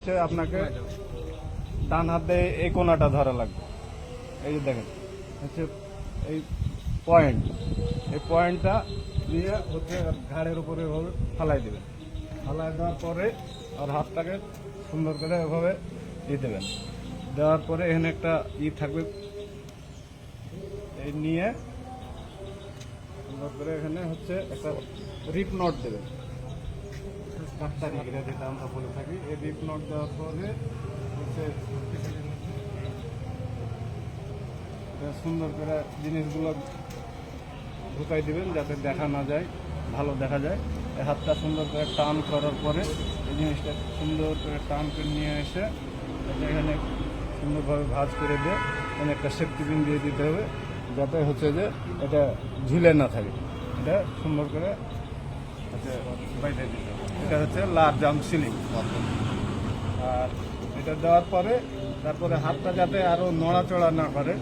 আপনাকে ডান হাত দিয়ে এই কোনাটা ধরা লাগবে। এই যে দেখেন হচ্ছে এই পয়েন্টটা দিয়ে হচ্ছে ঘাড়ের উপরে এভাবে ফালাই দেবেন। ফালাই দেওয়ার পরে আর হাতটাকে সুন্দর করে এভাবে দিয়ে দেবেন। দেওয়ার পরে এখানে একটা থাকবে, এই নিয়ে সুন্দর করে এখানে হচ্ছে একটা রিপ নট দেবেন। ডাক্তারি যেটা আমরা বলে থাকি, এই রিপ নট দেওয়ার পরে হচ্ছে সুন্দর করে জিনিসগুলো ঢুকাই দিবেন যাতে দেখা না যায়, ভালো দেখা যায়। এই হাতটা সুন্দর করে টান করার পরে এই জিনিসটা সুন্দর করে টান করে নিয়ে এসে এখানে সুন্দরভাবে ভাঁজ করে দিয়ে এখানে একটা সেফটি পিন দিয়ে দিতে হবে যাতে হচ্ছে যে এটা ঝুলে না থাকে। এটা সুন্দর করে হচ্ছে বাইরে দিতে হবে। এটা হচ্ছে লার্জ আর্ম সিলিং। আর এটা দেওয়ার পরে তারপরে হাতটা যাতে আরও নড়াচড়া না করে